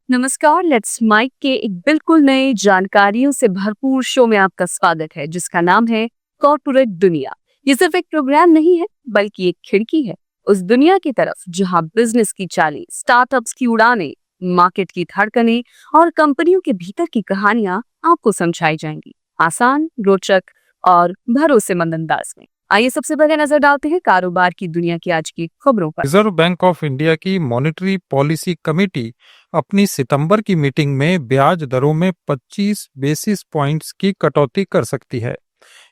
नमस्कार, let's mic के एक बिल्कुल नए जानकारियों से भरपूर शो में आपका स्वागत है जिसका नाम है कॉर्पोरेट दुनिया। ये सिर्फ एक प्रोग्राम नहीं है बल्कि एक खिड़की है उस दुनिया की तरफ जहां बिजनेस की चालें, स्टार्टअप्स की उड़ानें, मार्केट की धड़कनें और कंपनियों के भीतर की कहानियां आपको समझाई जाएंगी आसान, रोचक और भरोसेमंद अंदाज में। आइए सबसे पहले नजर डालते हैं कारोबार की दुनिया की आज की खबरों पर। रिजर्व बैंक ऑफ इंडिया की मॉनेटरी पॉलिसी कमेटी अपनी सितंबर की मीटिंग में ब्याज दरों में 25 बेसिस पॉइंट्स की कटौती कर सकती है।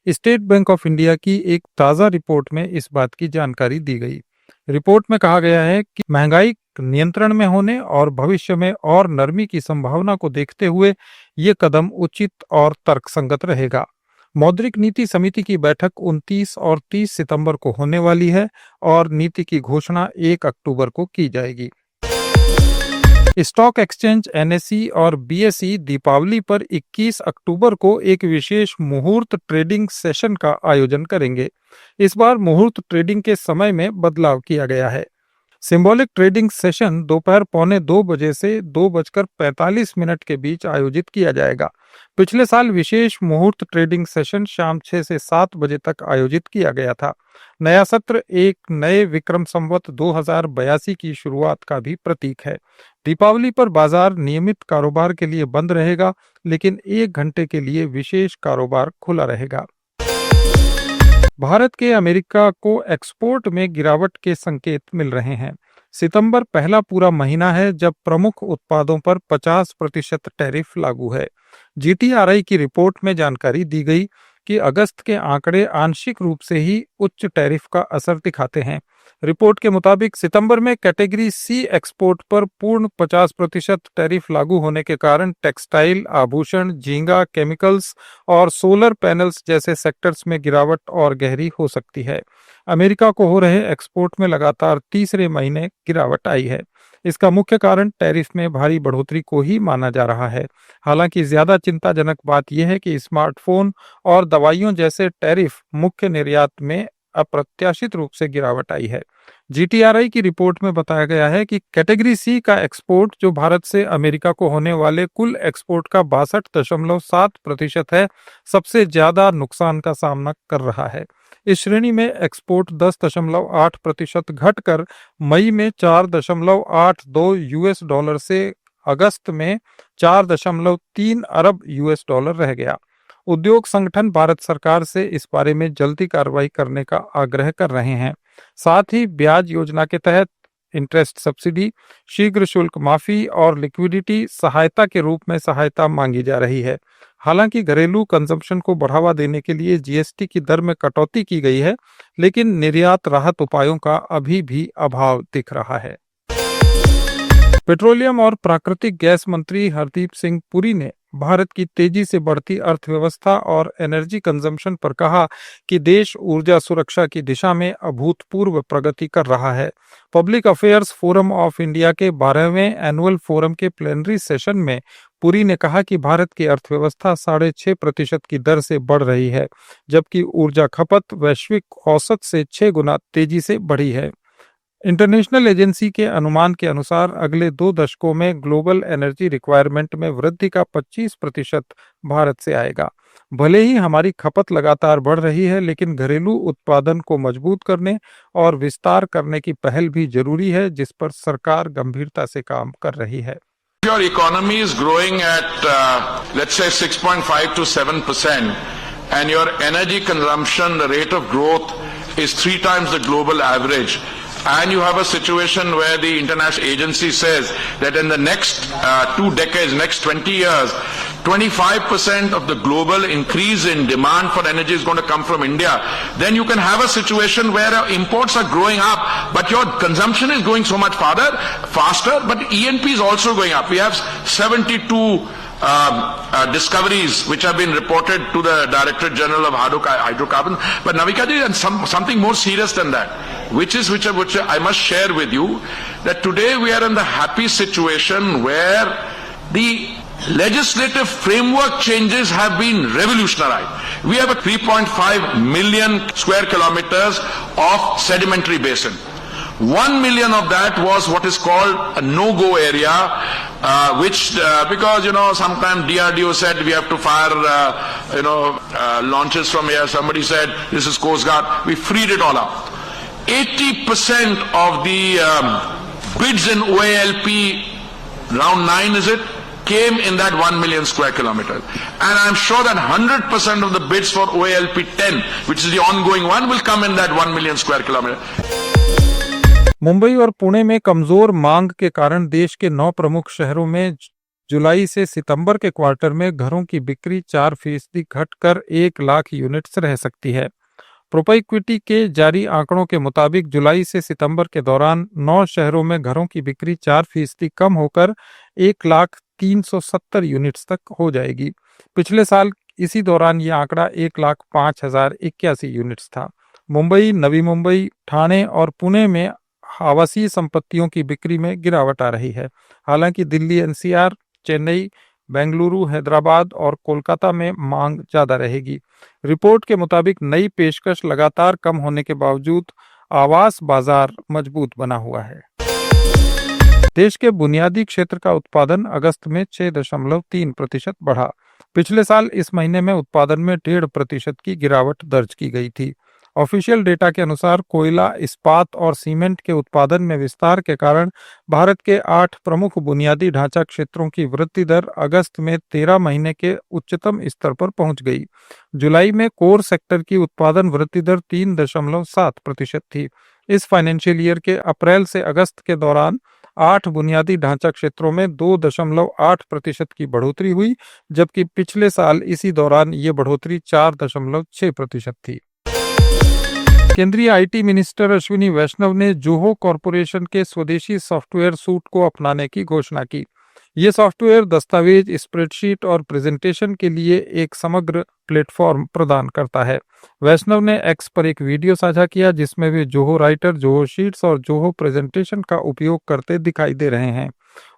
स्टेट बैंक ऑफ इंडिया की एक ताज़ा रिपोर्ट में इस बात की जानकारी दी गई। रिपोर्ट में कहा गया है कि महंगाई नियंत्रण में होने और भविष्य में और नरमी की संभावना को देखते हुए ये कदम उचित और तर्कसंगत रहेगा। मौद्रिक नीति समिति की बैठक 29 और 30 सितंबर को होने वाली है और नीति की घोषणा 1 अक्टूबर को की जाएगी। स्टॉक एक्सचेंज एनएसई और बीएसई दीपावली पर 21 अक्टूबर को एक विशेष मुहूर्त ट्रेडिंग सेशन का आयोजन करेंगे। इस बार मुहूर्त ट्रेडिंग के समय में बदलाव किया गया है। सिंबॉलिक ट्रेडिंग सेशन दोपहर 1:45 बजे से 2:45 के बीच आयोजित किया जाएगा। पिछले साल विशेष मुहूर्त ट्रेडिंग सेशन शाम 6 से 7 बजे तक आयोजित किया गया था। नया सत्र एक नए विक्रम संवत 2082 की शुरुआत का भी प्रतीक है। दीपावली पर बाजार नियमित कारोबार के लिए बंद रहेगा, लेकिन 1 घंटे के लिए विशेष कारोबार खुला रहेगा। भारत के अमेरिका को एक्सपोर्ट में गिरावट के संकेत मिल रहे हैं। सितंबर पहला पूरा महीना है जब प्रमुख उत्पादों पर 50% टैरिफ लागू है। जीटीआरआई की रिपोर्ट में जानकारी दी गई कि अगस्त के आंकड़े आंशिक रूप से ही उच्च टैरिफ का असर दिखाते हैं। रिपोर्ट के मुताबिक सितंबर में कैटेगरी सी एक्सपोर्ट पर पूर्ण 50% टैरिफ लागू होने के कारण टेक्सटाइल, आभूषण, झींगा, केमिकल्स और सोलर पैनल्स जैसे सेक्टर्स में गिरावट और गहरी हो सकती है। अमेरिका को हो रहे एक्सपोर्ट में लगातार तीसरे महीने गिरावट आई है। इसका मुख्य कारण टैरिफ में भारी बढ़ोतरी को ही माना जा रहा है। हालांकि ज्यादा चिंताजनक बात यह है कि स्मार्टफोन और दवाइयों जैसे टैरिफ मुख्य निर्यात में अप्रत्याशित रूप से गिरावट आई है। जीटीआरआई की रिपोर्ट में बताया गया है कि कैटेगरी सी का एक्सपोर्ट, जो भारत से अमेरिका को होने वाले कुल एक्सपोर्ट का 62.7% है, सबसे ज्यादा नुकसान का सामना कर रहा है। इस श्रेणी में एक्सपोर्ट 10.8% घटकर मई में 4.82 यूएस डॉलर से अगस्त में 4.3 अरब यूएस डॉलर रह गया। उद्योग संगठन भारत सरकार से इस बारे में जल्दी कार्रवाई करने का आग्रह कर रहे हैं। साथ ही ब्याज योजना के तहत इंटरेस्ट सब्सिडी, शीघ्र शुल्क माफी और लिक्विडिटी सहायता के रूप में सहायता मांगी जा रही है। हालांकि घरेलू कंजम्पशन को बढ़ावा देने के लिए जीएसटी की दर में कटौती की गई है, लेकिन निर्यात राहत उपायों का अभी भी अभाव दिख रहा है। पेट्रोलियम और प्राकृतिक गैस मंत्री हरदीप सिंह पुरी ने भारत की तेजी से बढ़ती अर्थव्यवस्था और एनर्जी कंजम्पशन पर कहा कि देश ऊर्जा सुरक्षा की दिशा में अभूतपूर्व प्रगति कर रहा है। Public affairs forum of India के 12वें एनुअल फोरम के प्लेनरी सेशन में पुरी ने कहा कि भारत की अर्थव्यवस्था 6.5% की दर से बढ़ रही है, जबकि ऊर्जा खपत वैश्विक औसत से 6 गुना तेजी से बढ़ी है। इंटरनेशनल एजेंसी के अनुमान के अनुसार अगले 2 दशकों में ग्लोबल एनर्जी रिक्वायरमेंट में वृद्धि का 25% भारत से आएगा। भले ही हमारी खपत लगातार बढ़ रही है, लेकिन घरेलू उत्पादन को मजबूत करने और विस्तार करने की पहल भी जरूरी है, जिस पर सरकार गंभीरता से काम कर रही है। Your economy is growing at let's say 6.5 to 7% and your energy consumption, the rate of growth is 3 times the global average. And you have a situation where the international agency says that in the next 2 decades, next 20 years, 25% of the global increase in demand for energy is going to come from India. Then you can have a situation where imports are growing up, but your consumption is going so much faster, but ENP is also going up. We have 72 discoveries which have been reported to the Director General of Hydrocarbons. But Navika ji, and something more serious than that, which I must share with you, that today we are in the happy situation where the legislative framework changes have been revolutionized. We have a 3.5 million square kilometers of sedimentary basin. 1 million of that was what is called a no-go area, which because sometimes DRDO said we have to fire launches from here. Somebody said this is Coast Guard. We freed it all up. 80% of the bids in OALP round 9 is it came in that 1 million square kilometers, and I'm sure that 100% of the bids for OALP 10, which is the ongoing one, will come in that 1 million square kilometer. Mumbai और पुणे में कमजोर मांग के कारण देश के 9 प्रमुख शहरों में जुलाई से सितंबर के क्वार्टर में घरों की बिक्री 4% घटकर 1 लाख यूनिट्स रह सकती है। प्रोपेक्विटी के जारी आंकड़ों के मुताबिक जुलाई से सितंबर के दौरान 9 शहरों में घरों की बिक्री 4% कम होकर 1,370,000 यूनिट्स तक हो जाएगी। पिछले साल इसी दौरान ये आंकड़ा 1,05,081 यूनिट्स था। मुंबई, नवी मुंबई, ठाणे और पुणे में आवासीय संपत्तियों की बिक्री में गिरावट आ रही है। हालांकि दिल्ली एनसीआर, चेन्नई, बेंगलुरु, हैदराबाद और कोलकाता में मांग ज्यादा रहेगी। रिपोर्ट के मुताबिक नई पेशकश लगातार कम होने के बावजूद आवास बाजार मजबूत बना हुआ है। देश के बुनियादी क्षेत्र का उत्पादन अगस्त में 6.3% बढ़ा। पिछले साल इस महीने में उत्पादन में 1.5% की गिरावट दर्ज की गई थी। ऑफिशियल डेटा के अनुसार कोयला, इस्पात और सीमेंट के उत्पादन में विस्तार के कारण भारत के 8 प्रमुख बुनियादी ढांचा क्षेत्रों की वृद्धि दर अगस्त में 13 महीने के उच्चतम स्तर पर पहुंच गई। जुलाई में कोर सेक्टर की उत्पादन वृद्धि दर 3.7% थी। इस फाइनेंशियल ईयर के अप्रैल से अगस्त के दौरान 8 बुनियादी ढांचा क्षेत्रों में 2.8% की बढ़ोतरी हुई, जबकि पिछले साल इसी दौरान ये बढ़ोतरी 4.6% थी। केंद्रीय आईटी मिनिस्टर अश्विनी वैष्णव ने जोहो कॉरपोरेशन के स्वदेशी सॉफ्टवेयर सूट को अपनाने की घोषणा की। ये सॉफ्टवेयर दस्तावेज, स्प्रेडशीट और प्रेजेंटेशन के लिए एक समग्र प्लेटफॉर्म प्रदान करता है। वैष्णव ने एक्स पर एक वीडियो साझा किया जिसमें वे जोहो राइटर, जोहो शीट्स और जोहो प्रेजेंटेशन का उपयोग करते दिखाई दे रहे हैं।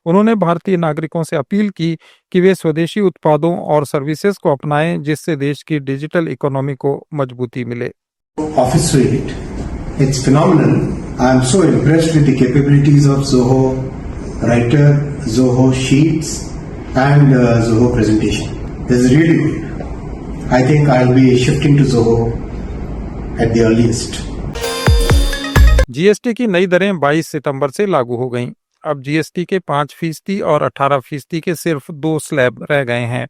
उन्होंने भारतीय नागरिकों से अपील की कि वे स्वदेशी उत्पादों और सर्विसेज को अपनाएं, जिससे देश की डिजिटल इकोनॉमी को मजबूती मिले। Office suite, it's phenomenal. I am so impressed with the capabilities of Zoho Writer, Zoho Sheets and Zoho Presentation. This is really good. I think I'll be shifting to Zoho at the earliest. GST की नई दरें 22 सितंबर से लागू हो गईं। अब GST के 5% और 18% के सिर्फ 2 स्लैब रह गए हैं।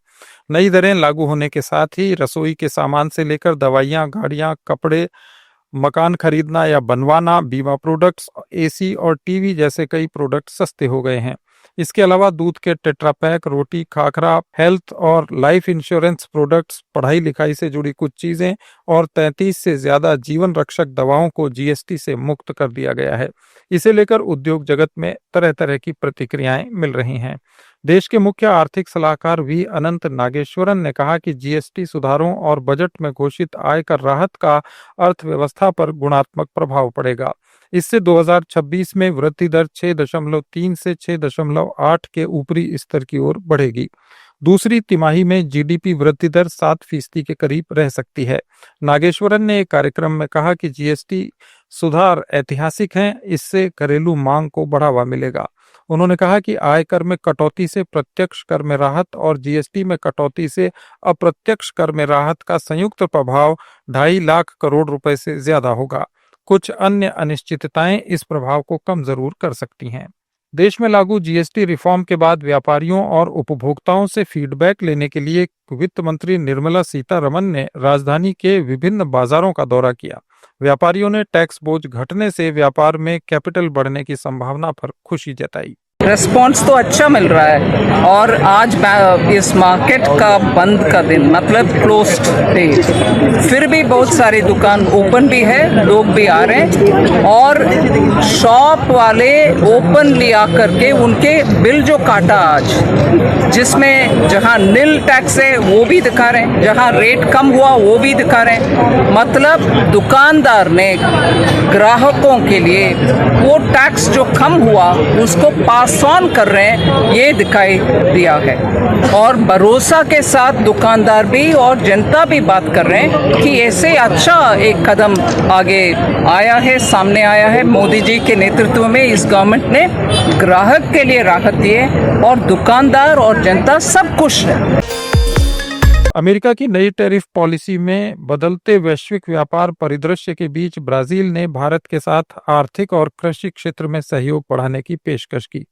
नई दरें लागू होने के साथ ही रसोई के सामान से लेकर दवाइयां, गाड़ियां, कपड़े, मकान खरीदना या बनवाना, बीमा प्रोडक्ट्स, एसी और टीवी जैसे कई प्रोडक्ट सस्ते हो गए हैं। इसके अलावा दूध के टेट्रा पैक, रोटी, खाखरा, हेल्थ और लाइफ इंश्योरेंस प्रोडक्ट्स, पढ़ाई लिखाई से जुड़ी कुछ चीजें और 33 से ज्यादा जीवन रक्षक दवाओं को जीएसटी से मुक्त कर दिया गया है। इसे लेकर उद्योग जगत में तरह तरह की प्रतिक्रियाएं मिल रही हैं। देश के मुख्य आर्थिक सलाहकार वी अनंत नागेश्वरन ने कहा कि जीएसटी सुधारों और बजट में घोषित आयकर राहत का अर्थव्यवस्था पर गुणात्मक प्रभाव पड़ेगा। इससे 2026 में वृद्धि दर 6.3 से 6.8 के ऊपरी स्तर की ओर बढ़ेगी। दूसरी तिमाही में जीडीपी वृद्धि दर 7% के करीब रह सकती है। नागेश्वरन ने एक कार्यक्रम में कहा कि जीएसटी सुधार ऐतिहासिक हैं, इससे घरेलू मांग को बढ़ावा मिलेगा। उन्होंने कहा कि आयकर में कटौती से प्रत्यक्ष कर में राहत और जीएसटी में कटौती से अप्रत्यक्ष कर में राहत का संयुक्त प्रभाव 2.5 लाख करोड़ रुपए से ज्यादा होगा। कुछ अन्य अनिश्चितताएं इस प्रभाव को कम जरूर कर सकती हैं। देश में लागू जीएसटी रिफॉर्म के बाद व्यापारियों और उपभोक्ताओं से फीडबैक लेने के लिए वित्त मंत्री निर्मला सीतारमण ने राजधानी के विभिन्न बाजारों का दौरा किया। व्यापारियों ने टैक्स बोझ घटने से व्यापार में कैपिटल बढ़ने की संभावना पर खुशी जताई। रिस्पॉन्स तो अच्छा मिल रहा है और आज इस मार्केट का बंद का दिन मतलब क्लोज्ड डे, फिर भी बहुत सारी दुकान ओपन भी है, लोग भी आ रहे हैं और शॉप वाले ओपनली आकर के उनके बिल जो काटा आज, जिसमें जहां नील टैक्स है वो भी दिखा रहे हैं, जहां रेट कम हुआ वो भी दिखा रहे हैं। मतलब दुकानदार ने ग्राहकों के लिए वो टैक्स जो कम हुआ उसको पास पास ऑन कर रहे हैं, ये दिखाई दिया है। और भरोसा के साथ दुकानदार भी और जनता भी बात कर रहे हैं कि ऐसे अच्छा एक कदम आगे आया है, सामने आया है। मोदी जी के नेतृत्व में इस गवर्नमेंट ने ग्राहक के लिए राहत दी है और दुकानदार और जनता सब खुश है। अमेरिका की नई टैरिफ पॉलिसी में बदलते वैश्विक व्यापार परिदृश्य के बीच ब्राजील ने भारत के साथ आर्थिक और कृषि क्षेत्र में सहयोग बढ़ाने की पेशकश की।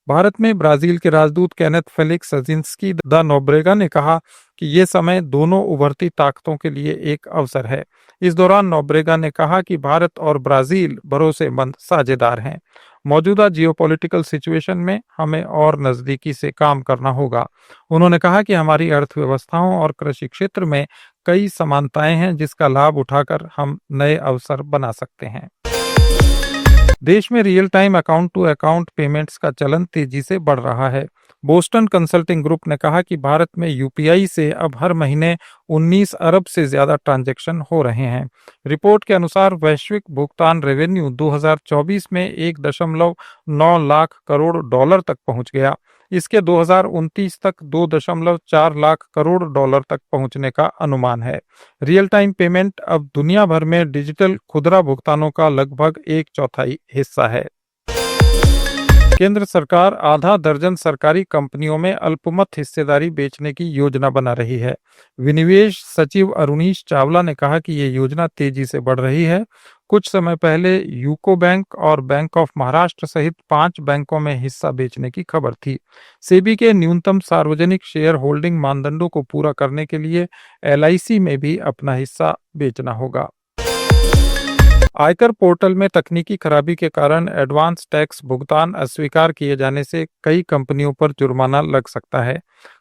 भारत में ब्राजील के राजदूत केनेथ फेलिक्स अजिंस्की दा नोब्रेगा ने कहा कि ये समय दोनों उभरती ताकतों के लिए एक अवसर है। इस दौरान नोब्रेगा ने कहा कि भारत और ब्राजील भरोसेमंद साझेदार हैं। मौजूदा जियोपॉलिटिकल सिचुएशन में हमें और नजदीकी से काम करना होगा। उन्होंने कहा कि हमारी अर्थव्यवस्थाओं और कृषि क्षेत्र में कई समानताएं हैं जिसका लाभ उठाकर हम नए अवसर बना सकते हैं। देश में real time account to account payments का चलन तेजी से बढ़ रहा है। बोस्टन कंसल्टिंग ग्रुप ने कहा कि भारत में यूपीआई से अब हर महीने 19 अरब से ज्यादा ट्रांजैक्शन हो रहे हैं। रिपोर्ट के अनुसार वैश्विक भुगतान रेवेन्यू 2024 में 1.9 लाख करोड़ डॉलर तक पहुंच गया। इसके 2029 तक 2.4 लाख करोड़ डॉलर तक पहुंचने का अनुमान है। रियल टाइम पेमेंट अब दुनिया भर में डिजिटल खुदरा भुगतानों का लगभग 1/4 हिस्सा है। केंद्र सरकार आधा दर्जन सरकारी कंपनियों में अल्पमत हिस्सेदारी बेचने की योजना बना रही है। विनिवेश सचिव अरुणीश चावला ने कहा कि ये योजना तेजी से बढ़ रही है। कुछ समय पहले यूको बैंक और बैंक ऑफ महाराष्ट्र सहित 5 बैंकों में हिस्सा बेचने की खबर थी। सेबी के न्यूनतम सार्वजनिक शेयर होल्डिंग मानदंडों को पूरा करने के लिए LIC में भी अपना हिस्सा बेचना होगा। आयकर पोर्टल में तकनीकी खराबी के कारण एडवांस टैक्स भुगतान अस्वीकार किए जाने से कई कंपनियों पर जुर्माना लग सकता है।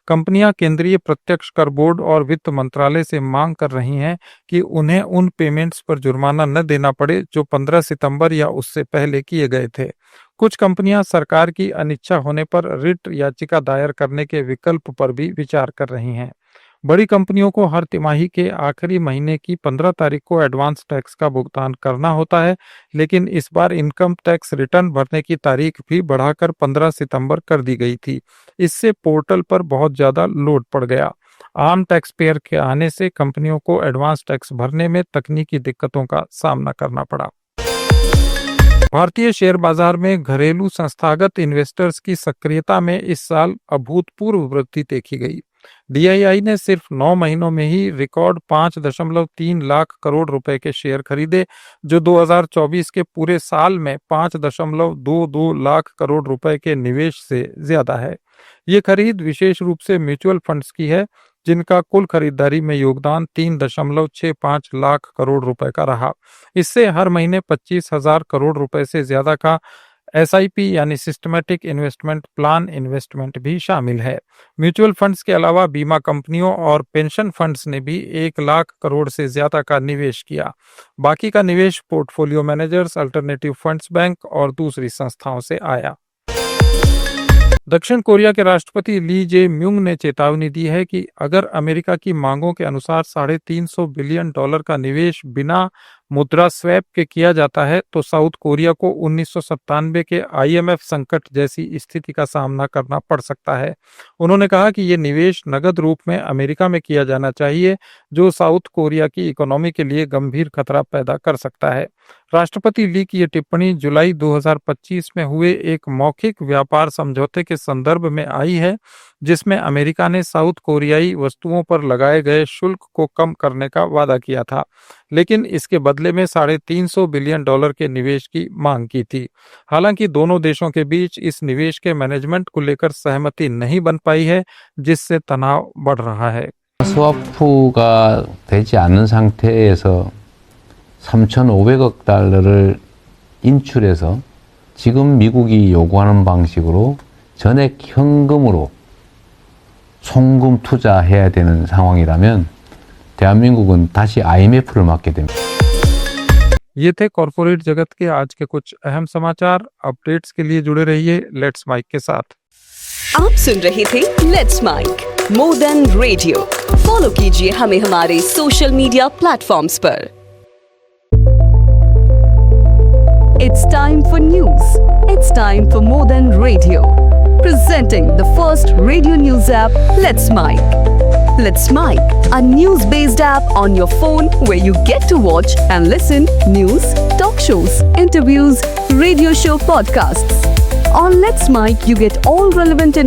कंपनियां केंद्रीय प्रत्यक्ष कर बोर्ड और वित्त मंत्रालय से मांग कर रही हैं कि उन्हें उन पेमेंट्स पर जुर्माना न देना पड़े जो 15 सितंबर या उससे पहले किए गए थे। कुछ कंपनियां सरकार की अनिच्छा होने पर रिट याचिका दायर करने के विकल्प पर भी विचार कर रही हैं। बड़ी कंपनियों को हर तिमाही के आखिरी महीने की 15 तारीख को एडवांस टैक्स का भुगतान करना होता है, लेकिन इस बार इनकम टैक्स रिटर्न भरने की तारीख भी बढ़ाकर 15 सितंबर कर दी गई थी। इससे पोर्टल पर बहुत ज्यादा लोड पड़ गया। आम टैक्स पेयर के आने से कंपनियों को एडवांस टैक्स भरने में तकनीकी दिक्कतों का सामना करना पड़ा। भारतीय शेयर बाजार में घरेलू संस्थागत इन्वेस्टर्स की सक्रियता में इस साल अभूतपूर्व वृद्धि देखी गई। DII ने सिर्फ 9 महीनों में ही रिकॉर्ड 5.3 लाख करोड़ रुपए के शेयर खरीदे, जो 2024 के पूरे साल में 5.22 लाख करोड़ रुपए के निवेश से ज्यादा है। ये खरीद विशेष रूप से म्यूचुअल फंड्स की है, जिनका कुल खरीदारी में योगदान 3.65 लाख करोड़ रुपए का रहा। इससे हर महीने 25,000 करोड़ रुपए से ज्यादा का SIP यानी सिस्टमैटिक इन्वेस्टमेंट प्लान इन्वेस्टमेंट भी शामिल है। म्यूचुअल फंड्स के अलावा बीमा कंपनियों और पेंशन फंड्स ने भी 1 लाख करोड़ से ज्यादा का निवेश किया। बाकी का निवेश portfolio managers, alternative funds, bank और दूसरी संस्थाओं से आया। दक्षिण कोरिया के राष्ट्रपति ली जे म्यूंग ने चेतावनी दी है कि अगर अमेरिका की मांगों के अनुसार $350 बिलियन का निवेश बिना मुद्रा स्वैप के किया जाता है तो साउथ कोरिया को 1997 के IMF संकट जैसी स्थिति का सामना करना पड़ सकता है। उन्होंने कहा कि ये निवेश नगद रूप में अमेरिका में किया जाना चाहिए, जो साउथ कोरिया की इकोनॉमी के लिए गंभीर खतरा पैदा कर सकता है। राष्ट्रपति ली की ये टिप्पणी जुलाई 2025 में हुए एक मौखिक व्यापार समझौते के संदर्भ में आई है, जिसमें अमेरिका ने साउथ कोरियाई वस्तुओं पर लगाए गए शुल्क को कम करने का वादा किया था, लेकिन इसके बदले में $350 बिलियन के निवेश की मांग की थी। हालांकि दोनों देशों के बीच इस निवेश के मैनेजमेंट को लेकर सहमति नहीं बन पाई है, जिससे तनाव बढ़ रहा है। 스와프가 되지 않은 상태에서 3,500억 달러를 인출해서 지금 미국이 요구하는 방식으로 전액 현금으로 송금 투자해야 되는 상황이라면 대한민국은 다시 IMF를 맞게 됩니다. ये थे कॉर्पोरेट जगत के आज के कुछ अहम समाचार। अपडेट्स के लिए जुड़े रहिए लेट्स माइक के साथ। आप सुन रहे थे let's make more than radio. Follow कीजिए हमें हमारे सोशल मीडिया प्लेटफॉर्म्स पर। It's time for news. It's time for more than radio. Presenting the first radio news app, Let's Mic. Let's Mic, a news-based app on your phone where you get to watch and listen news, talk shows, interviews, radio show podcasts. On Let's Mic, you get all relevant information